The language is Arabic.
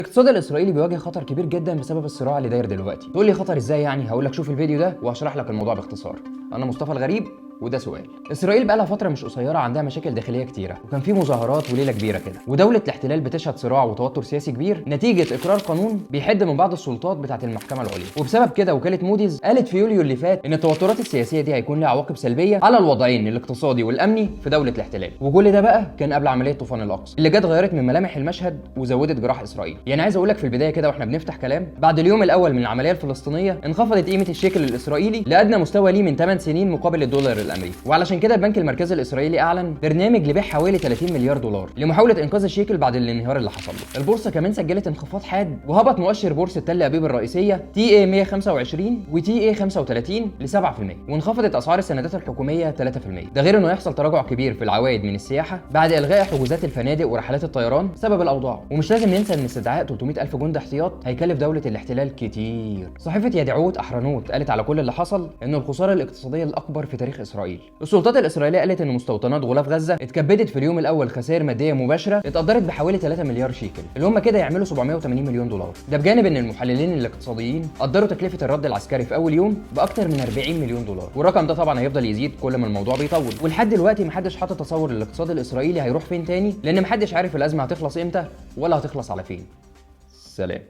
الاقتصاد الاسرائيلي بيواجه خطر كبير جدا بسبب الصراع اللي داير دلوقتي. تقول لي خطر ازاي يعني؟ هقول لك شوف الفيديو ده وهشرح لك الموضوع باختصار. انا مصطفى الغريب وده سؤال. اسرائيل بقى لها فتره مش قصيره عندها مشاكل داخليه كتيره، وكان في مظاهرات وليله كبيره كده، ودوله الاحتلال بتشهد صراع وتوتر سياسي كبير نتيجه اقرار قانون بيحد من بعض السلطات بتاعه المحكمه العليا. وبسبب كده وكاله موديز قالت في يوليو اللي فات ان التوترات السياسيه دي هيكون لها عواقب سلبيه على الوضعين الاقتصادي والامني في دوله الاحتلال. وكل ده بقى كان قبل عمليه طوفان الاقصى اللي جت غيرت من ملامح المشهد وزودت جراح اسرائيل. يعني عايز اقول لك في البدايه كده واحنا بنفتح كلام، بعد اليوم الاول من العمليه الفلسطينيه انخفضت قيمه الشيكل الاسرائيلي لادنى مستوى ليه من 8 سنين مقابل الدولار الامريكي. وعلشان كده البنك المركزي الاسرائيلي اعلن برنامج لبيع حوالي 30 مليار دولار لمحاوله انقاذ الشيكل بعد الانهيار اللي حصل له. البورصه كمان سجلت انخفاض حاد وهبط مؤشر بورصه تل ابيب الرئيسيه تي اي 125 وتي اي 35 ل 7%، وانخفضت اسعار السندات الحكوميه 3%. ده غير انه يحصل تراجع كبير في العوائد من السياحه بعد الغاء حجوزات الفنادق ورحلات الطيران بسبب الاوضاع. ومش لازم ننسى ان استدعاء 300,000 جندي احتياط هيكلف دوله الاحتلال كتير. صحيفه يدعوت احرنوت قالت على كل اللي حصل انه الخساره الاقتصاديه الاكبر في تاريخ اسرائيل. السلطات الاسرائيليه قالت ان مستوطنات غلاف غزه اتكبدت في اليوم الاول خسائر ماديه مباشره اتقدرت بحوالي 3 مليار شيكل، اللي هم كده يعملوا 780 مليون دولار. ده بجانب ان المحللين الاقتصاديين قدروا تكلفه الرد العسكري في اول يوم باكتر من 40 مليون دولار، والرقم ده طبعا هيفضل يزيد كل ما الموضوع بيطول. ولحد دلوقتي محدش حاطط تصور الاقتصاد الاسرائيلي هيروح فين تاني، لان محدش عارف الازمه هتخلص امتى ولا هتخلص على فين. سلام.